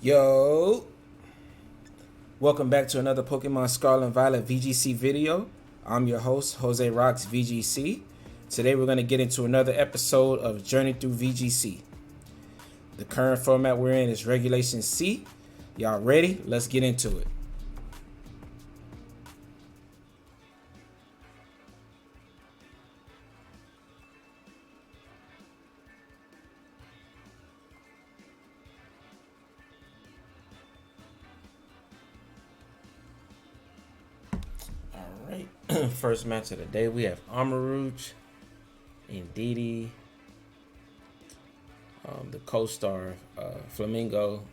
Yo, welcome back to another Pokemon Scarlet and Violet VGC video. I'm your host, Jose Rocks VGC. Today we're going to get into another episode of Journey Through VGC. The current format we're in is Regulation C. Y'all ready? Let's get into it. Alright, first match of the day, we have Armarouge, Indeedee, the co-star Flamingo,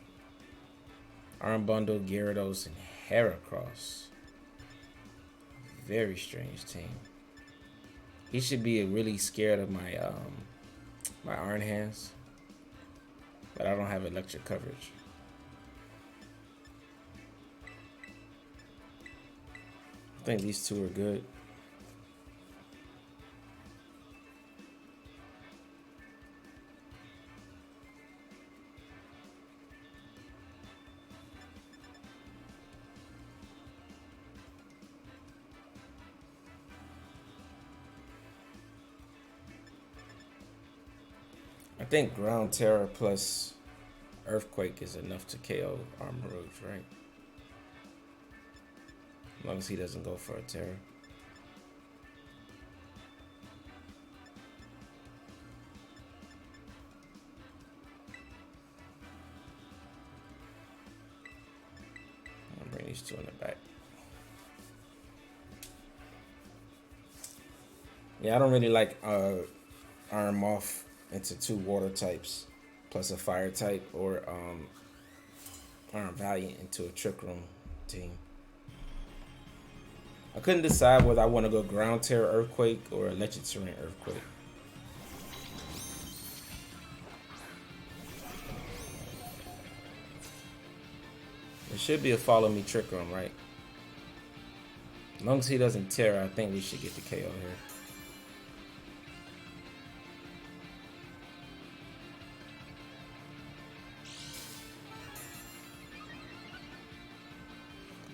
Iron Bundle, Gyarados, and Heracross. Very strange team. He should be really scared of my my Iron Hands, but I don't have electric coverage. I think these two are good. I think Ground Tera plus Earthquake is enough to KO Armarouge, right? As long as he doesn't go for a Tera. I'll bring these two in the back. Yeah, I don't really like Iron Moth into two water types plus a fire type, or Iron Valiant into a Trick Room team. I couldn't decide whether I want to go Ground Tera Earthquake or Electric Terrain Earthquake. There should be a Follow Me Trick Room, right? As long as he doesn't Tera, I think we should get the KO here.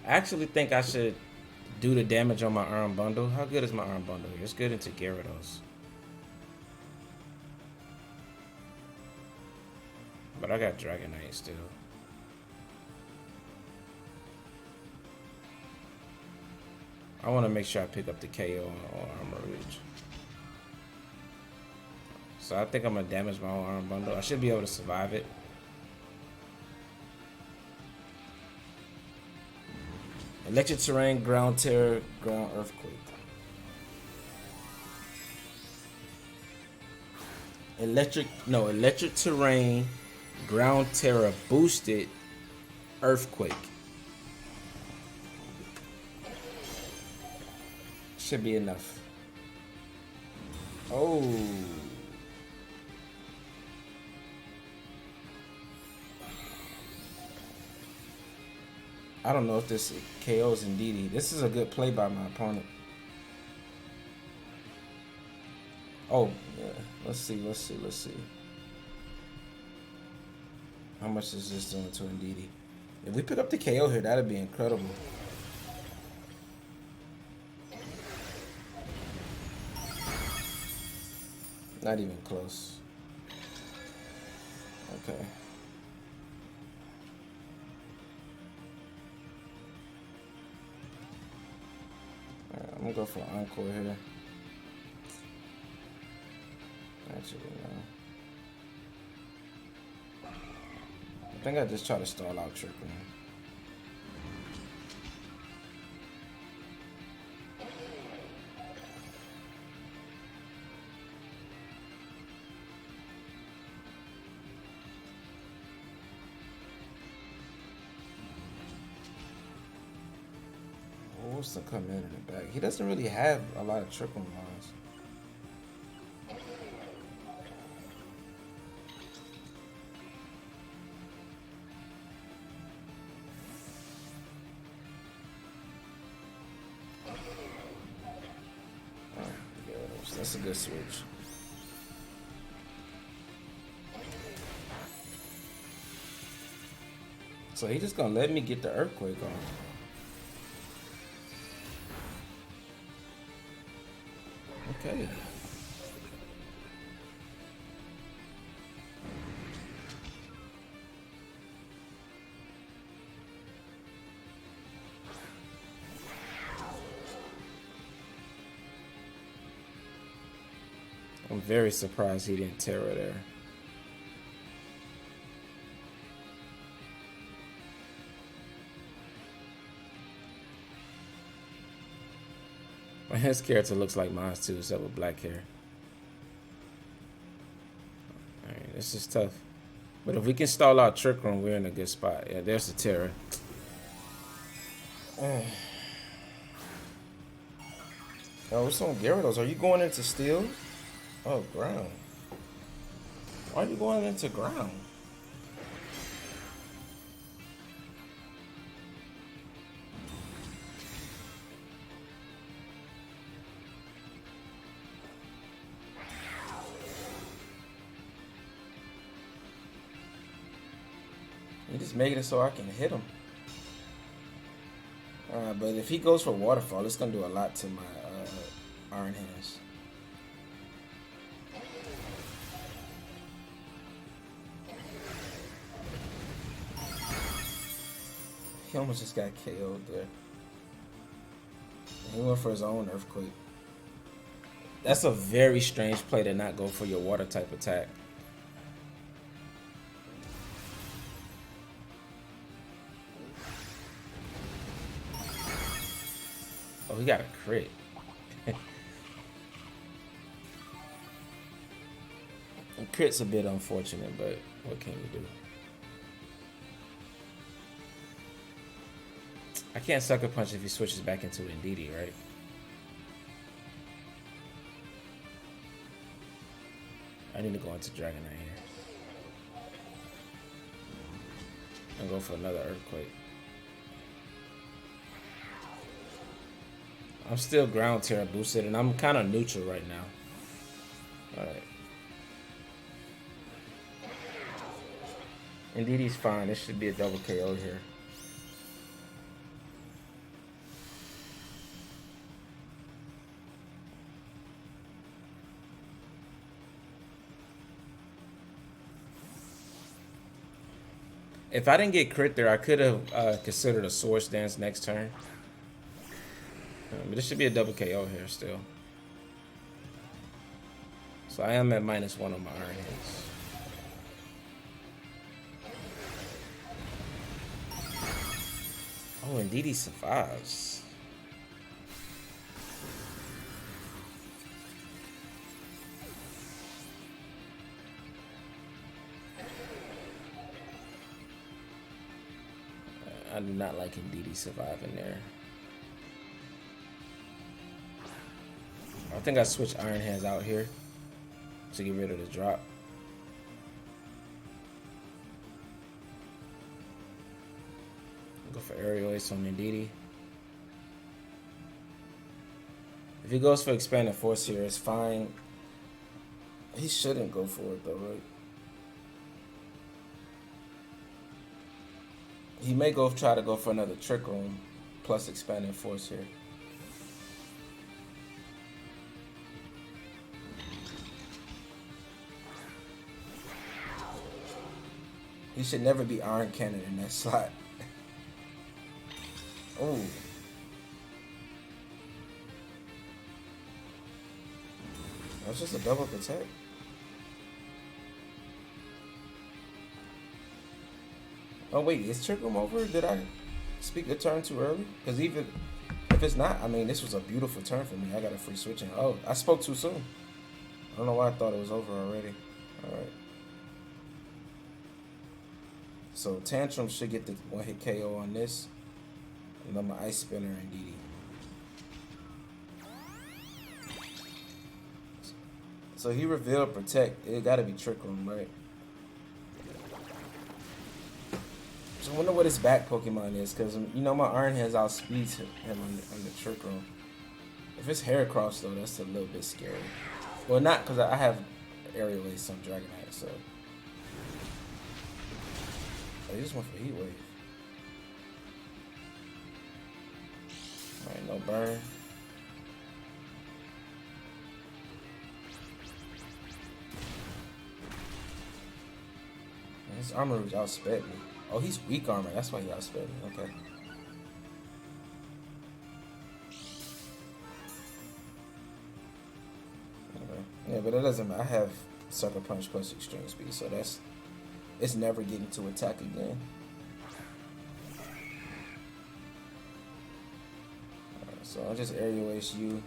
I actually think I should do the damage on my Iron Bundle. How good is my Iron Bundle here? It's good into Gyarados. But I got Dragonite still. I want to make sure I pick up the KO on Armarouge. So I think I'm going to damage my own Iron Bundle. I should be able to survive it. Electric Terrain, Ground Tera, Ground Earthquake. Electric Terrain, Ground Tera boosted Earthquake. Should be enough. Oh. I don't know if this KOs Indeedee. This is a good play by my opponent. Oh, yeah. Let's see. How much is this doing to Indeedee? If we pick up the KO here, that'd be incredible. Not even close. Okay. I'm gonna go for Encore here. Actually, no. I think I just try to stall out Trick Room. Wants to come in the back. He doesn't really have a lot of Trick Room lines. That's a good switch. So he just gonna let me get the Earthquake on. Okay. I'm very surprised he didn't Tera there. His character looks like mine too, except with black hair. Alright, this is tough. But if we can stall out Trick Room, we're in a good spot. Yeah, there's the Tera. Oh, what's on Gyarados? Are you going into Steel? Oh, Ground. Why are you going into Ground? He just making it so I can hit him. But if he goes for Waterfall, it's gonna do a lot to my Iron Hands. He almost just got KO'd there. He went for his own Earthquake. That's a very strange play to not go for your water type attack. Oh, he got a crit. And crit's a bit unfortunate, but what can you do? I can't Sucker Punch if he switches back into Indeedee, right? I need to go into Dragonite here. And go for another Earthquake. I'm still Ground Tera boosted, and I'm kind of neutral right now. Alright. Indeedee's fine. This should be a double KO here. If I didn't get crit there, I could have considered a Swords Dance next turn. But this should be a double KO here still. So I am at -1 on my Iron Hands. Oh, indeed he survives. I do not like Indeedee surviving there. I think I switched Iron Hands out here to get rid of the drop. Go for Aerial Ace on Indeedee. If he goes for Expanded Force here, it's fine. He shouldn't go for it though, right? He may try to go for another Trick Room plus Expanded Force here. He should never be Iron Cannon in that slot. Oh. That's just a double protect. Oh wait, is Trick Room over? Did I speak the turn too early? Because even if it's not, I mean, this was a beautiful turn for me. I got a free switching. Oh, I spoke too soon. I don't know why I thought it was over already. Alright. So Tantrum should get the one-hit KO on this. And then my Ice Spinner and Indeedee. So he revealed Protect. It gotta be Trick Room, right? So I wonder what his back Pokemon is, because you know my Iron Hands outspeeds him on the Trick Room. If it's Heracross though, that's a little bit scary. Well, not because I have Aerial Ace on Dragonite, so. Oh, he just went for Heat Wave. Alright, no burn. His armor outsped me. Oh, he's weak armor. That's why he outsped me. Okay. Yeah, but it doesn't matter. I have Sucker Punch plus Extreme Speed, so it's never getting to attack again. So I'll just aerial ace you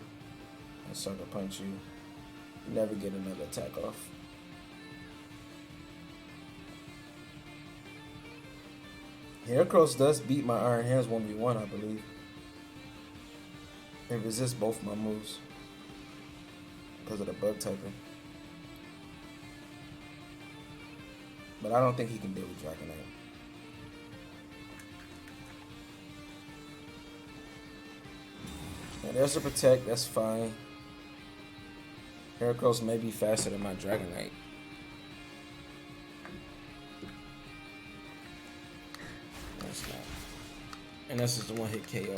and Sucker Punch you. Never get another attack off. Heracross does beat my Iron Hands 1v1, I believe. It resists both my moves because of the bug typing. But I don't think he can deal with Dragonite. And there's a protect, that's fine. Heracross may be faster than my Dragonite. That's not. And this is the one hit KO.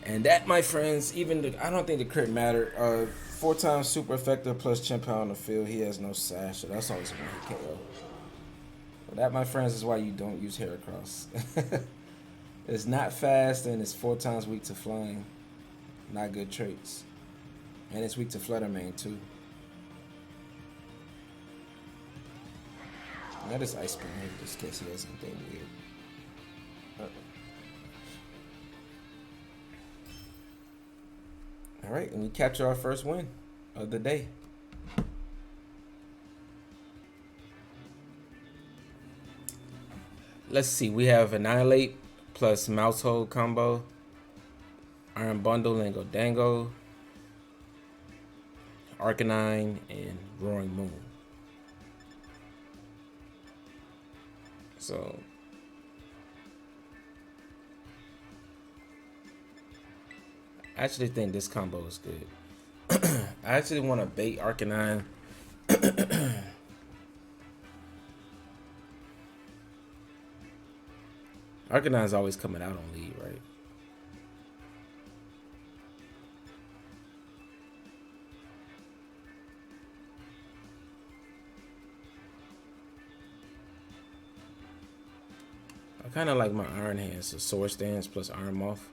And that, my friends, I don't think the crit mattered. 4 times super effective plus Chien-Pao on the field. He has no sash, so that's always a one hit KO. But that, my friends, is why you don't use Heracross. It's not fast and it's 4 times weak to flying. Not good traits. And it's weak to Flutter Mane too. That is Ice Spin here just in case he has anything weird. Alright, and we capture our first win of the day. Let's see, we have Annihilate plus Mouse Hold combo, Iron Bundle and Dango, Arcanine, and Roaring Moon. So I actually think this combo is good. I actually want to bait Arcanine. Arcanine's always coming out on lead, right? I kind of like my Iron Hands, so Sword Stance plus Iron Moth.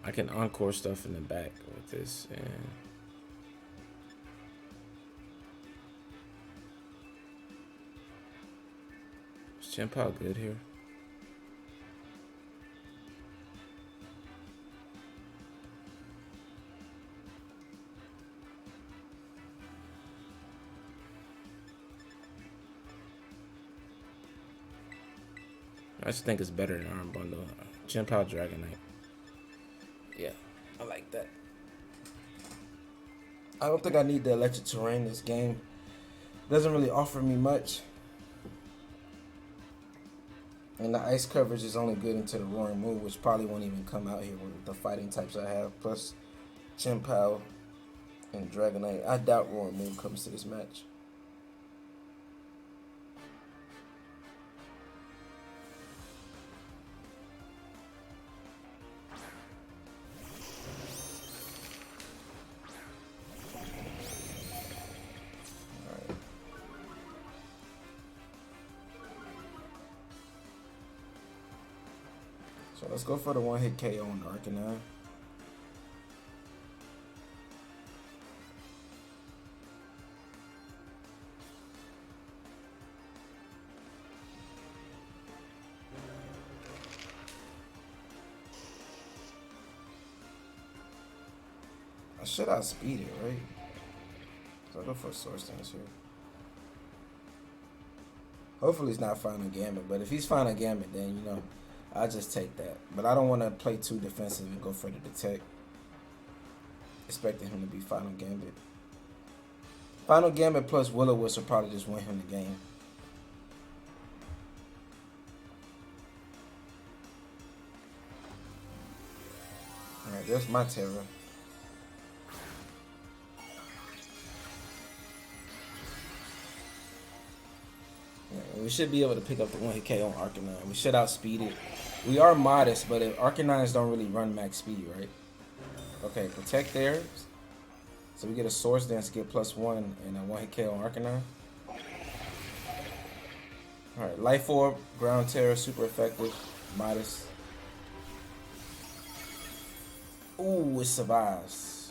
I can encore stuff in the back with this, and is Chien-Pao good here? I just think it's better than Iron Bundle. Chien-Pao Dragonite. Yeah, I like that. I don't think I need the electric terrain. This game doesn't really offer me much. And the ice coverage is only good into the Roaring Moon, which probably won't even come out here with the fighting types I have. Plus Chien-Pao and Dragonite. I doubt Roaring Moon comes to this match. So let's go for the one hit KO on Arcanine. I should outspeed it, right? So I'll go for a Sword Stance here. Hopefully he's not Final Gambit, but if he's Final Gambit, then, you know, I'll just take that. But I don't want to play too defensive and go for the detect. Expecting him to be Final Gambit. Final Gambit plus Will-O-Wisp will probably just win him the game. Alright, there's my Tera. We should be able to pick up the 1-hit KO on Arcanine. We should outspeed it. We are modest, but if Arcanines don't really run max speed, right? Okay, protect there. So we get a Swords Dance to get +1 and a 1-hit KO on Arcanine. Alright, Life Orb, Ground Tera, super effective, modest. Ooh, it survives.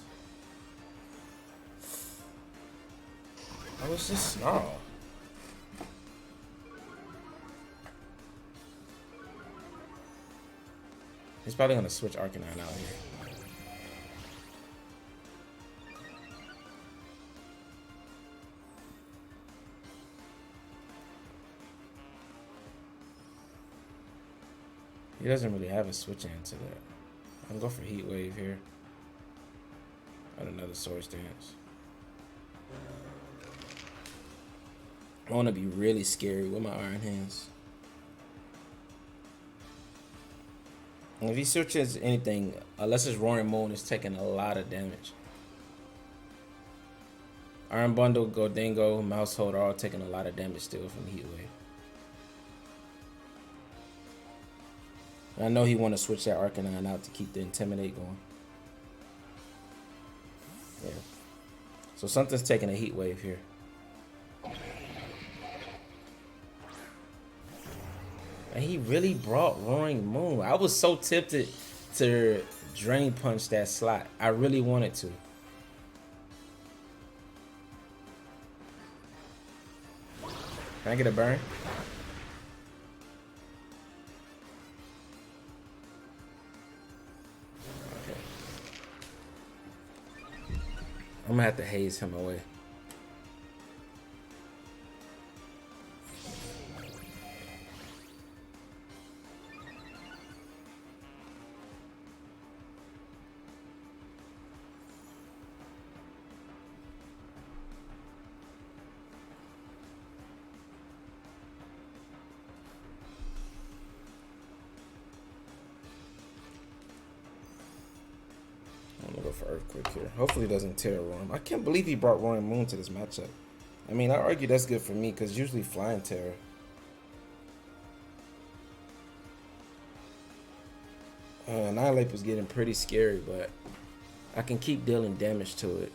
Oh, it's just Snarl. He's probably gonna switch Arcanine out here. He doesn't really have a switch answer that. I can go for Heat Wave here. And another Swords Dance. I want to be really scary with my Iron Hands. And if he switches anything, unless it's Roaring Moon, it's taking a lot of damage. Iron Bundle, Gordingo, Mousehold are all taking a lot of damage still from Heat Wave. I know he want to switch that Arcanine out to keep the Intimidate going. Yeah. So something's taking a Heat Wave here. And he really brought Roaring Moon. I was so tempted to Drain Punch that slot. I really wanted to. Can I get a burn? I'm gonna have to haze him away. I'm gonna go for Earthquake here. Hopefully it doesn't tear Roaring. I can't believe he brought Roaring Moon to this matchup. I mean, I argue that's good for me because usually Flying Tera. Annihilate was getting pretty scary, but I can keep dealing damage to it.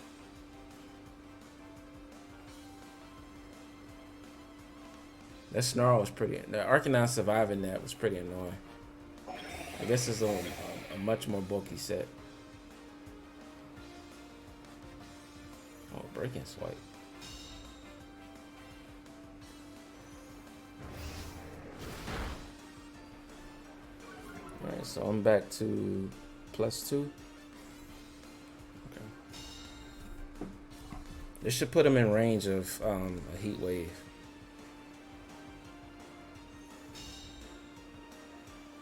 That Snarl was pretty. The Arcanine surviving that was pretty annoying. I guess it's a much more bulky set. Oh, Breaking Swipe. Alright, so I'm back to +2. Okay. This should put him in range of a Heat Wave.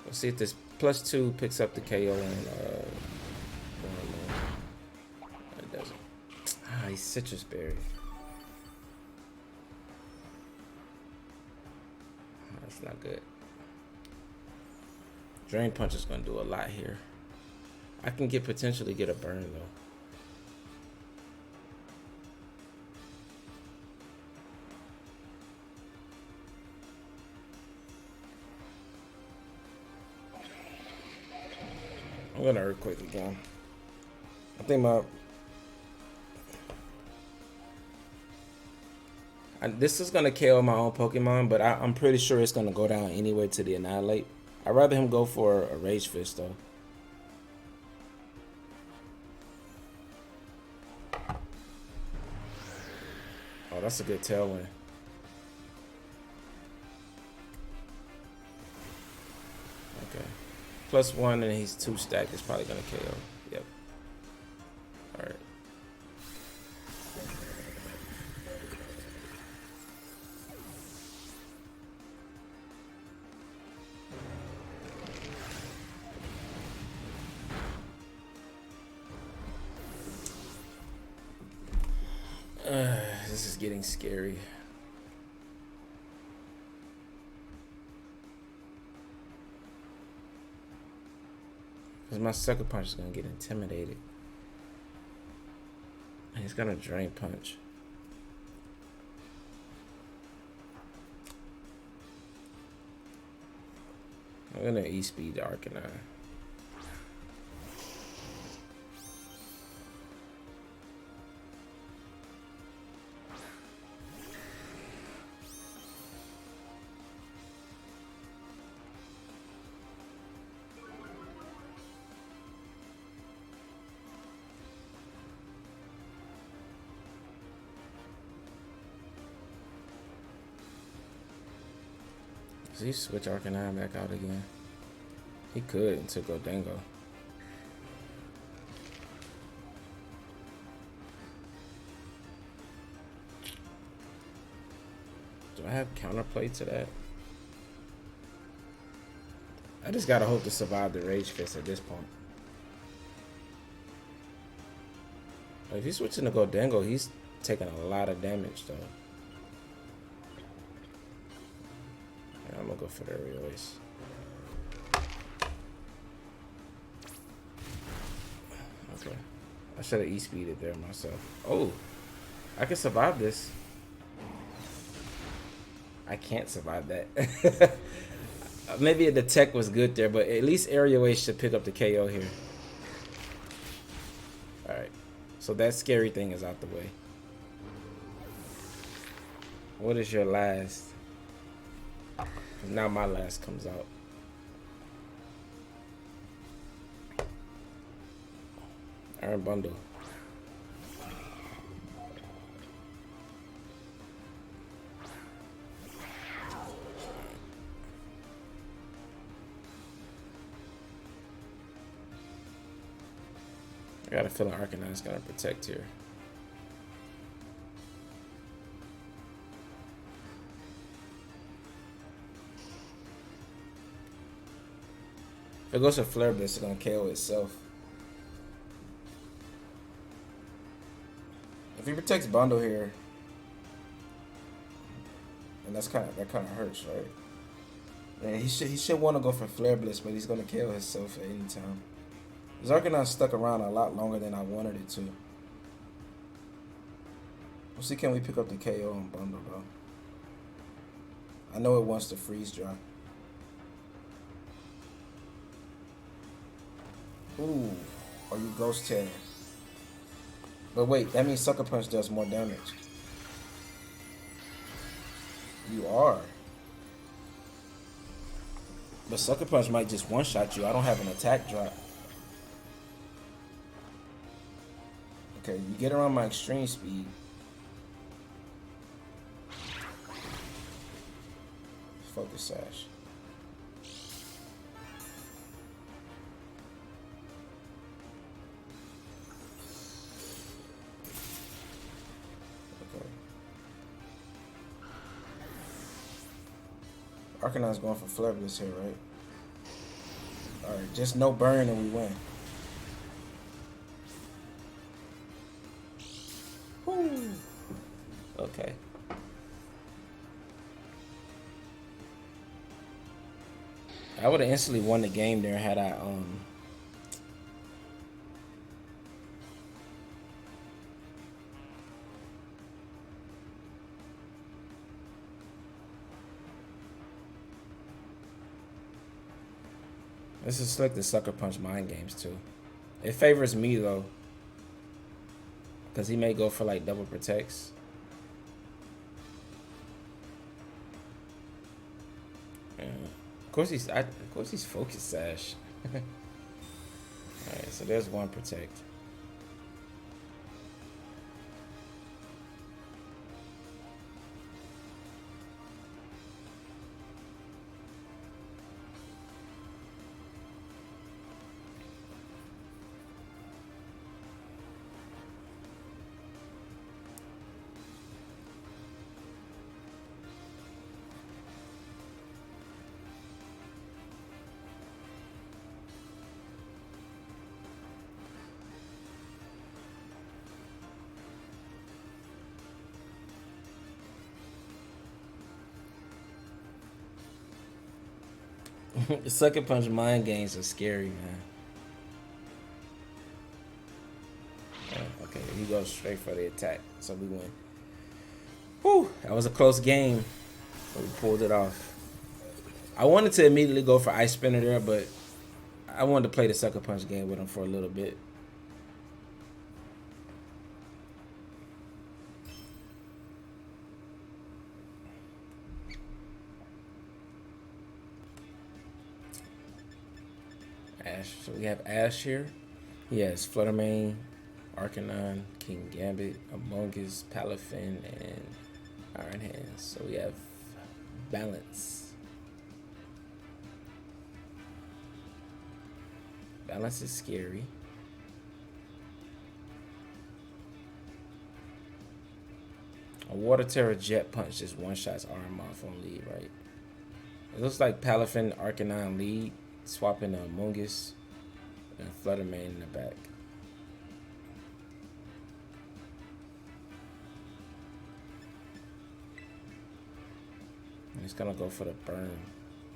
Let's see if this +2 picks up the KO and it doesn't. Ah, he's Citrus Berry. That's not good. Drain Punch is gonna do a lot here. I can potentially get a burn though. I'm gonna Earthquake again. I think this is gonna KO my own Pokemon, but I'm pretty sure it's gonna go down anyway to the Annihilate. I'd rather him go for a Rage Fist though. Oh, that's a good Tailwind. Okay. +1 and he's 2 stacked. It's probably gonna KO. Yep. Alright. This is getting scary. Because my Sucker Punch is going to get intimidated. And he's going to Drain Punch. I'm gonna E-speed the Arcanine. Does he switch Arcanine back out again? He could and took Odango. Do I have counterplay to that? I just gotta hope to survive the Rage Fist at this point. If he's switching to Gholdengo, he's taking a lot of damage though. I'm gonna go for the aerial ace. Okay. I should have E-speeded there myself. Oh, I can survive this. I can't survive that. Maybe the tech was good there, but at least aerial ace should pick up the KO here. Alright. So that scary thing is out the way. What is your last? Now my last comes out. Iron Bundle. I got a feeling Arcanine's gonna protect here. If it goes for Flare Blitz, it's gonna KO itself. If he protects Bundle here, and that kind of hurts, right? And he should want to go for Flare Blitz, but he's gonna KO himself at any time. His Arcanine stuck around a lot longer than I wanted it to. We'll see, can we pick up the KO on Bundle though? I know it wants to freeze dry. Ooh, or you Ghost Tera. But wait, that means Sucker Punch does more damage. You are. But Sucker Punch might just one-shot you. I don't have an attack drop. Okay, you get around my extreme speed. Focus Sash. Arcanine's going for Flare Blitz here, right? Alright, just no burn and we win. Woo. Okay. I would have instantly won the game there had I This is like the Sucker Punch mind games too. It favors me though, because he may go for like double protects. Yeah. Of course he's Focus Sash. Alright, so there's one protect. The Sucker Punch mind games are scary, man. Yeah, okay, he goes straight for the attack, so we win. Whew, that was a close game, but we pulled it off. I wanted to immediately go for Ice Spinner there, but I wanted to play the Sucker Punch game with him for a little bit. Ash. So we have Ash here. He has Fluttermane, Arcanine, King Gambit, Among Us, Palafin, and Iron Hands. So we have Balance. Balance is scary. A Water Tera Jet Punch just one-shots Iron Moth on lead, right? It looks like Palafin, Arcanine lead, swapping Among Us and Fluttermane in the back. And he's gonna go for the burn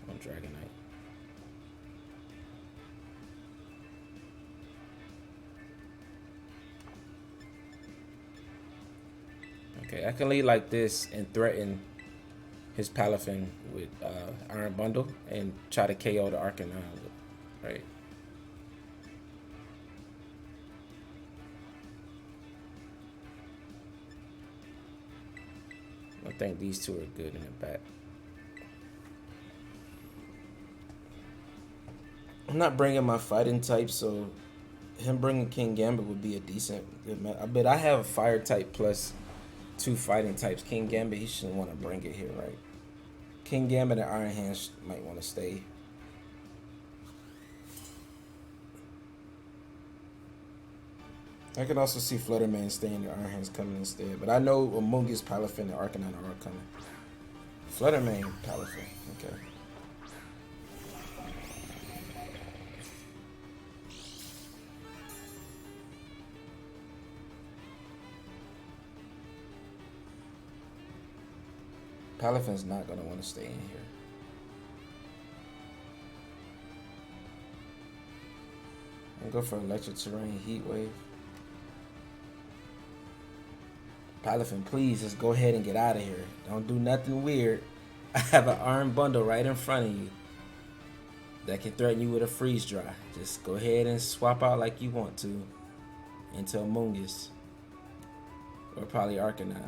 on Dragonite. Okay, I can lead like this and threaten his Palafin with Iron Bundle and try to KO the Arcanine, right? I think these two are good in the back. I'm not bringing my fighting type, so him bringing King Gambit would be a decent good match. I bet I have a fire type plus 2 fighting types. King Gambit, he shouldn't want to bring it here, right? King Gambit and Iron Hands might want to stay. I could also see Fluttermane staying and Iron Hands coming instead. But I know Among Us, Palafin, and Arcanine are coming. Fluttermane, Palafin, okay. Palafin's not going to want to stay in here. I'll go for Electric Terrain, Heat Wave. Palafin, please just go ahead and get out of here. Don't do nothing weird. I have an Iron Bundle right in front of you that can threaten you with a freeze dry. Just go ahead and swap out like you want to into Among Us or probably Arcanine.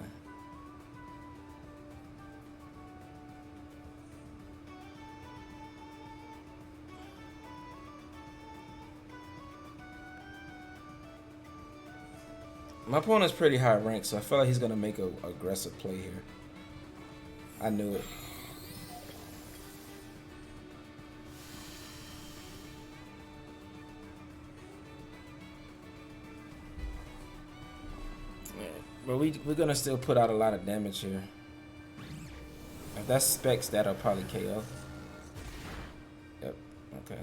My opponent's pretty high ranked, so I feel like he's going to make an aggressive play here. I knew it. Yeah, but we're going to still put out a lot of damage here. If that's specs, that'll probably KO. Yep, okay.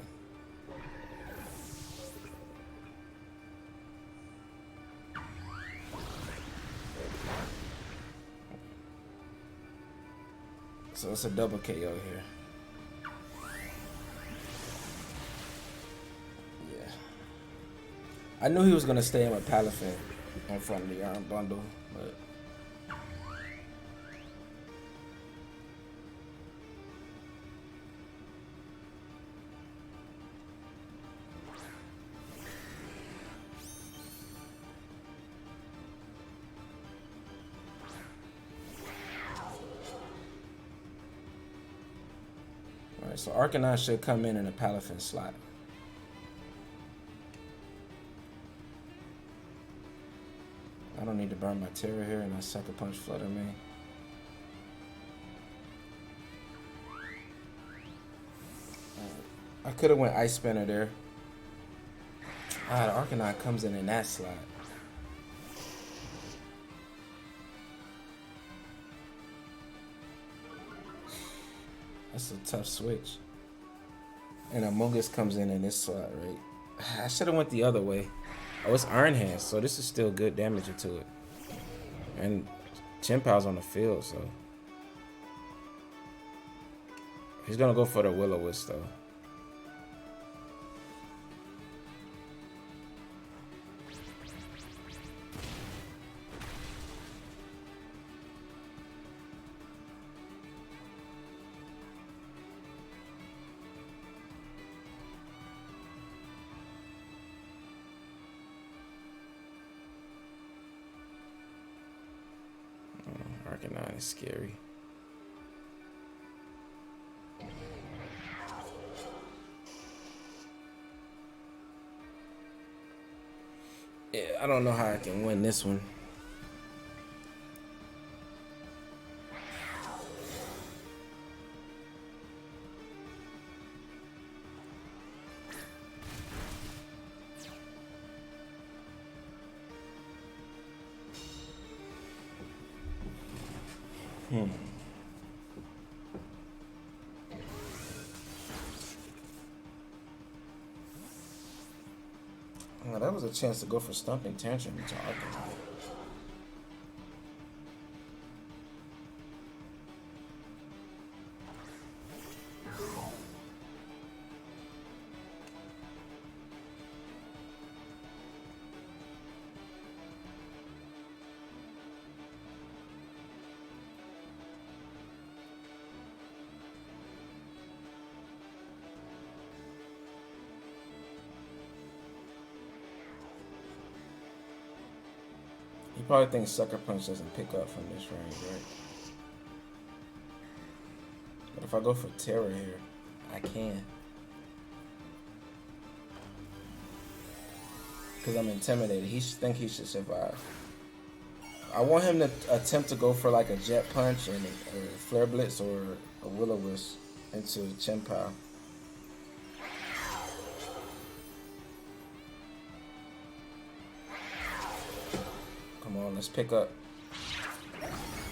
So it's a double KO here. Yeah. I knew he was going to stay in with Palafin in front of the Iron Bundle, but so Arcanine should come in a Palafin slot. I don't need to burn my Tera here, and I Sucker Punch Fluttermane. I could have went Ice Spinner there. Ah, the Arcanine comes in that slot. That's a tough switch. And Among Us comes in this slot, right? I should have went the other way. Oh, it's Iron Hands, so this is still good damage to it. And Chien-Pao's on the field, so he's gonna go for the Will-O-Wisp though. Arcanine is scary. Yeah, I don't know how I can win this one. Oh, that was a chance to go for Stomping Tantrum to Arcanine. He probably thinks Sucker Punch doesn't pick up from this range, right? But if I go for Tera here, I can. Because I'm intimidated. He should think he should survive. I want him to attempt to go for like a Jet Punch and a Flare Blitz or a Will-O-Wisp into Chien-Pao. Come on, let's pick up.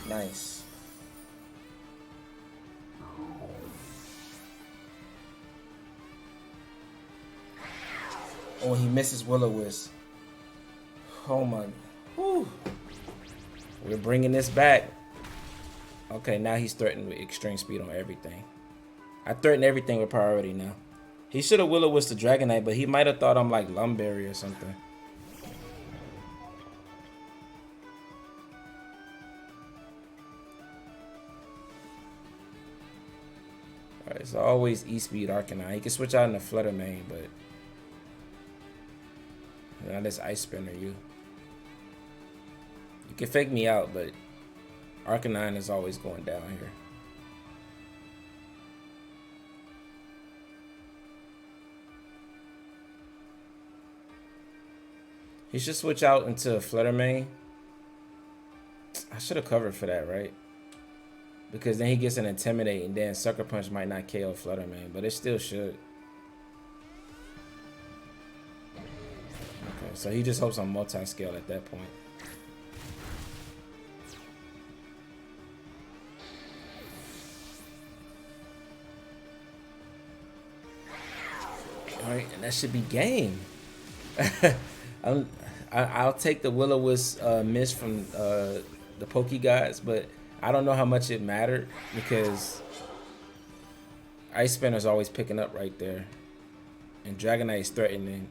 Nice. Oh, he misses Will-O-Wisp. Oh my. Whew. We're bringing this back. Okay, now he's threatened with extreme speed on everything. I threaten everything with priority now. He should have Will-O-Wisp the Dragonite, but he might have thought I'm like Lumberry or something. Alright, so always E-Speed Arcanine. He can switch out into Flutter Mane, but now this Ice Spinner, you can fake me out, but Arcanine is always going down here. He should switch out into Flutter Mane. I should have covered for that, right? Because then he gets an Intimidate, and then Sucker Punch might not KO Flutter Mane, but it still should. Okay, so he just hopes on multi-scale at that point. Alright, and that should be game. I'll take the Will-O-Wisp miss from the Poke guys, but I don't know how much it mattered because Ice Spinner's always picking up right there, and Dragonite is threatening.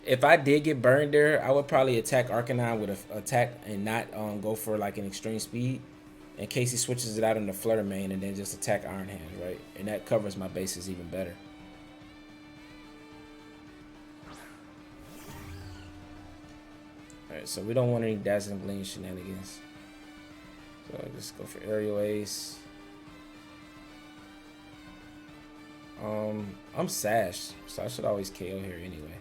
If I did get burned there, I would probably attack Arcanine with an attack and not go for like an extreme speed in case he switches it out into Flutter Mane and then just attack Iron Hands, right? And that covers my bases even better. Alright, so we don't want any Dazzling Gleam shenanigans. So I'll just go for Aerial Ace. I'm Sash, so I should always KO here anyway.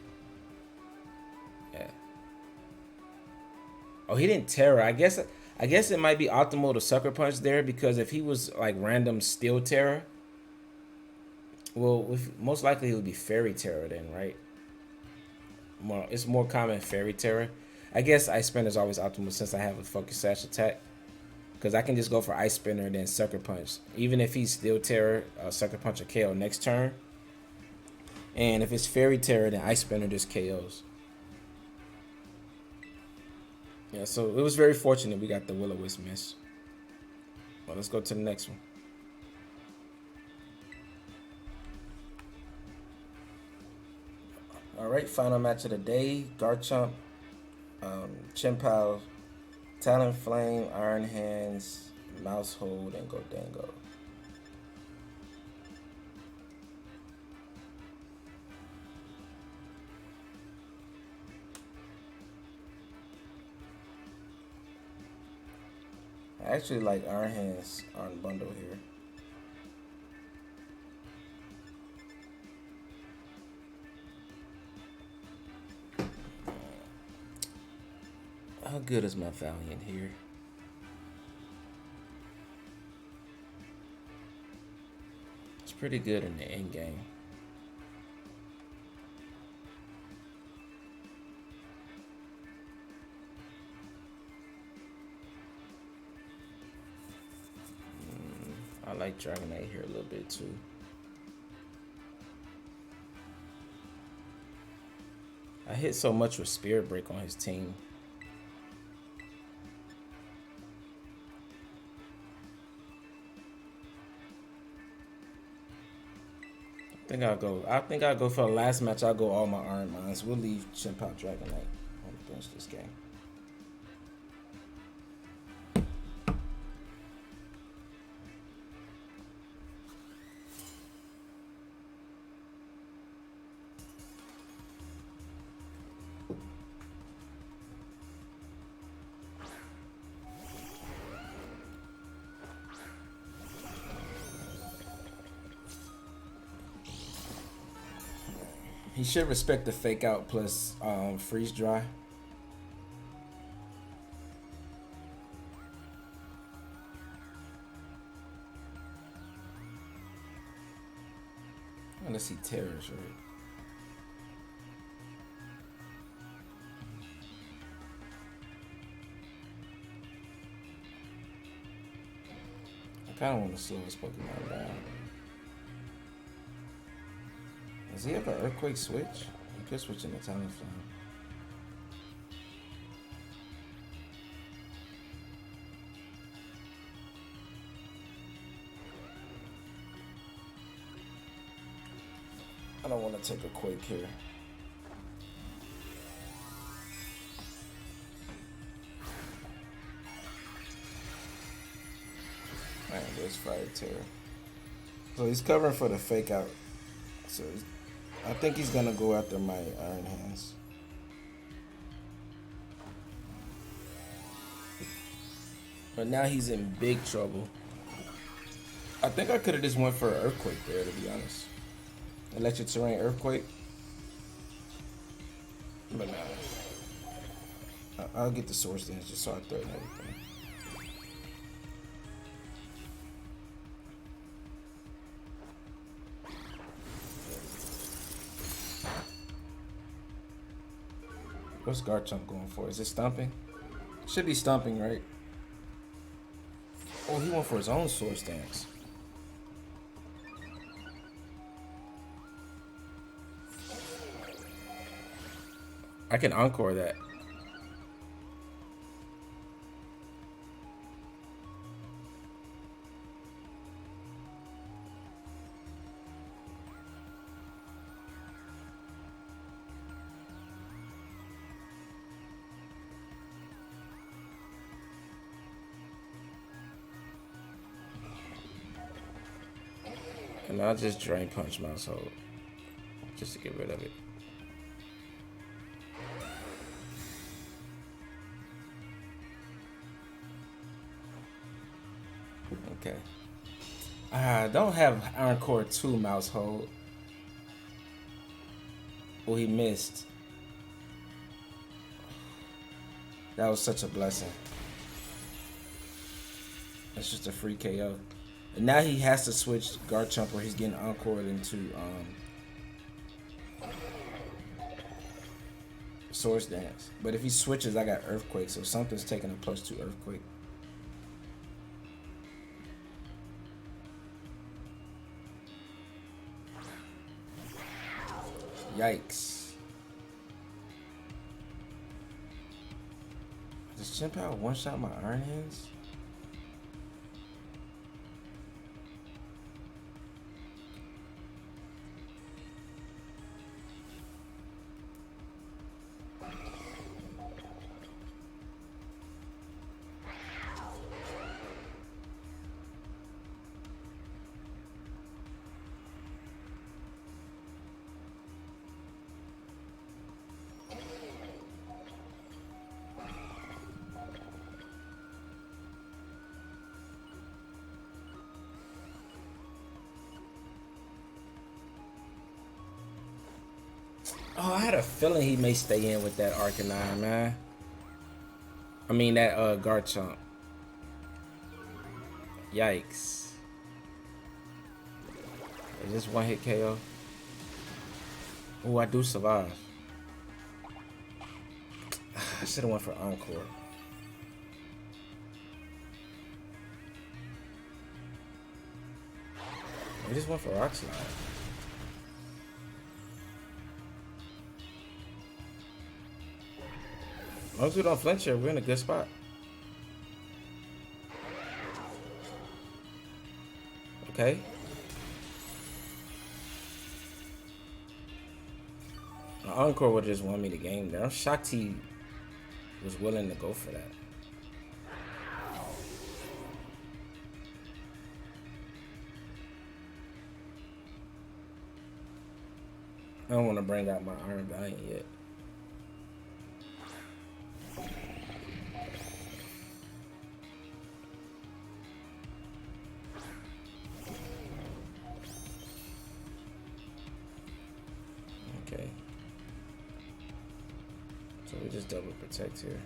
Yeah. Oh, he didn't Tera. I guess it might be optimal to Sucker Punch there, because if he was like random Steel Tera, well, most likely it would be Fairy Tera then, right? It's more common Fairy Tera. I guess Ice Spinner is always optimal since I have a Focus Sash attack, because I can just go for Ice Spinner and then Sucker Punch. Even if he's Steel Tera, Sucker Punch or KO next turn. And if it's Fairy Tera, then Ice Spinner just KOs. Yeah, so it was very fortunate we got the Will-O-Wisp miss. Well, let's go to the next one. Alright, final match of the day. Garchomp, Chien-Pao, Talonflame, Iron Hands, Mouse Hold, and Gholdengo. I actually like Iron Hands on bundle here. How good is my Valiant here? It's pretty good in the end game. I like Dragonite here a little bit too. I hit so much with Spirit Break on his team. I think I'll go for the last match. I'll go all my Iron Mines. We'll leave Chien-Pao Dragonite on the bench this game. He should respect the fake out plus freeze dry. Let's see Tera's right. I kind of want to slow this Pokemon down. Does he have an Earthquake switch? He could switch into Talonflame. I don't want to take a Quake here. Alright, there's Fire Tera. So he's covering for the fake out. So I think he's gonna go after my Iron Hands. But now he's in big trouble. I think I could have just went for an Earthquake there, to be honest. Electric Terrain Earthquake. But nah. I'll get the Source Dance just so I threaten everything. What's Garchomp going for? Is it Stomping? Should be Stomping, right? Oh, he went for his own Source Dance. I can Encore that. And I'll just Drain Punch Maushold just to get rid of it. Okay. I don't have Iron Core 2 Maushold. Well, he missed. That was such a blessing. That's just a free KO. And now he has to switch Garchomp where he's getting encored into Source Dance. But if he switches, I got Earthquake, so something's taking a +2 Earthquake. Yikes. Does Chien-Pao one-shot my Iron Hands? Oh, I had a feeling he may stay in with that Arcanine, man. I mean that Garchomp. Yikes. Is this one hit KO? Oh, I do survive. I should have went for Encore. We just went for Rock Slide. As long as we don't flinch here, we're in a good spot. Okay. Encore would just won me the game there. I'm shocked he was willing to go for that. I don't want to bring out my Iron Valiant yet. Okay. So we just double protect here.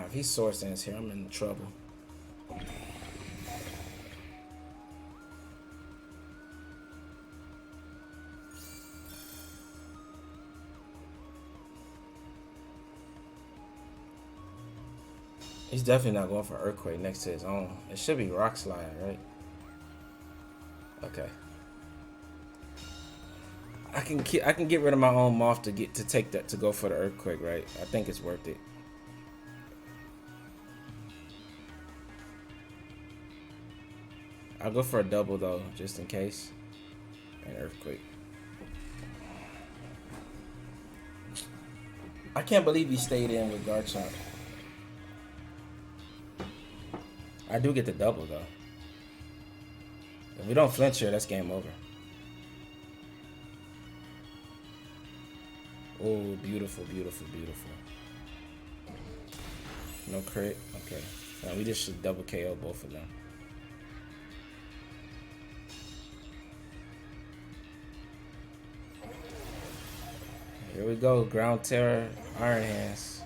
If he Swords Dance here, I'm in trouble. He's definitely not going for Earthquake next to his own. It should be Rock Slide, right? Okay. I can get rid of my own Moth to take that to go for the Earthquake, right? I think it's worth it. I'll go for a double though, just in case. And Earthquake. I can't believe he stayed in with Garchomp. I do get the double though. If we don't flinch here, that's game over. Oh, beautiful, beautiful, beautiful. No crit. Okay. Now we just should double KO both of them. Here we go, Ground Tera Iron Hands.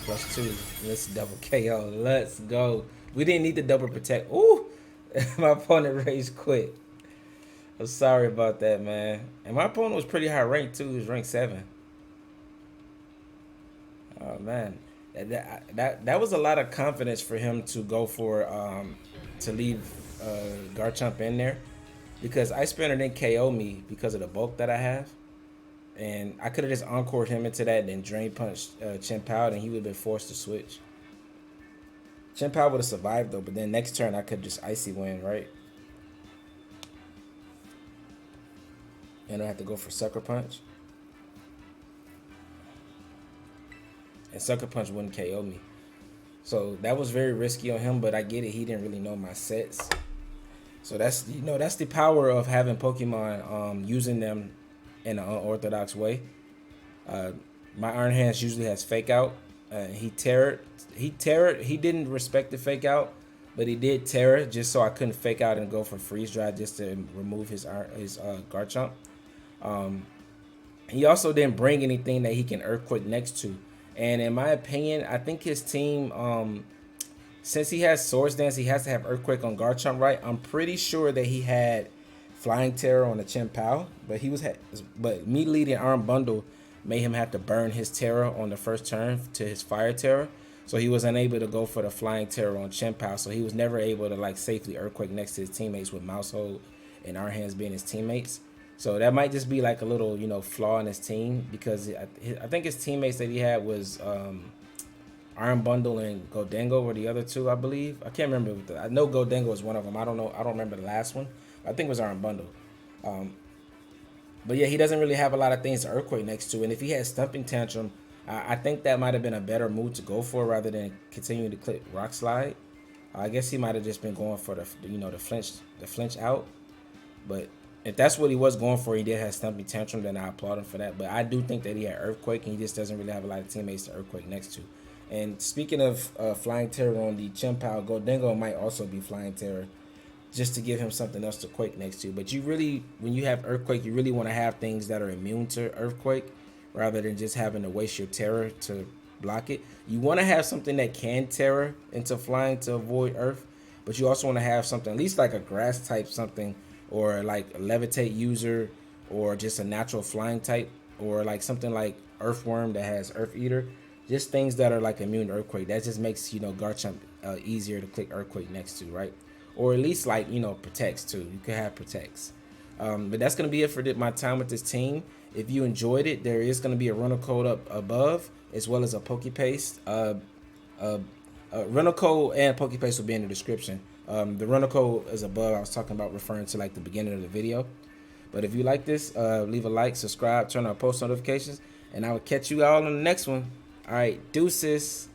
+2. Let's double KO. Let's go. We didn't need to double protect. Ooh! My opponent rage quit. I'm sorry about that, man. And my opponent was pretty high ranked too. He was ranked 7. Oh man. That was a lot of confidence for him to go for to leave Garchomp in there. Because Ice Spinner didn't KO me because of the bulk that I have. And I could have just encored him into that and then Drain Punched Chien-Pao, and he would have been forced to switch. Chien-Pao would have survived though, but then next turn I could just Icy win, right? And I have to go for Sucker Punch. And Sucker Punch wouldn't KO me. So that was very risky on him, but I get it. He didn't really know my sets. So that's, you know, that's the power of having Pokemon using them in an unorthodox way. My Iron Hands usually has Fake Out. He didn't respect the Fake Out, but he did Tera just so I couldn't Fake Out and go for Freeze Dry just to remove his Garchomp. He also didn't bring anything that he can Earthquake next to. And in my opinion, I think his team, since he has Swords Dance, he has to have Earthquake on Garchomp, right? I'm pretty sure that he had Flying Tera on the Chien-Pao, but me leading Iron Bundle made him have to burn his Tera on the first turn to his Fire Tera, so he was unable to go for the Flying Tera on Chien-Pao, so he was never able to like safely Earthquake next to his teammates with Mousehold and Iron Hands being his teammates. So that might just be like a little, you know, flaw in his team, because I think his teammates that he had was Iron Bundle and Goldengo were the other two, I believe. I can't remember. I know Goldengo was one of them. I don't know. I don't remember the last one. I think it was Iron Bundle. But yeah, he doesn't really have a lot of things to Earthquake next to. And if he had Stumping Tantrum, I think that might have been a better move to go for rather than continuing to click Rock Slide. I guess he might have just been going for the, you know, the flinch out. But if that's what he was going for, he did have Stumpy Tantrum, then I applaud him for that. But I do think that he had Earthquake, and he just doesn't really have a lot of teammates to Earthquake next to. And speaking of Flying Tera on the Chien-Pao, Goldengo might also be Flying Tera, just to give him something else to Quake next to. But you really, when you have Earthquake, you really want to have things that are immune to Earthquake, rather than just having to waste your Tera to block it. You want to have something that can Tera into Flying to avoid Earth, but you also want to have something, at least like a Grass type something, or like a Levitate user, or just a natural Flying type, or like something like Earthworm that has Earth Eater. Just things that are like immune to Earthquake. That just makes, you know, Garchomp easier to click Earthquake next to, right? Or at least, like, you know, protects too. You could have protects. But that's going to be it for my time with this team. If you enjoyed it, there is going to be a rental code up above, as well as a PokePaste. Rental code and PokePaste will be in the description. The rental code is above. I was talking about referring to like the beginning of the video. But if you like this, leave a like, subscribe, turn on post notifications, and I will catch you all on the next one. All right, deuces.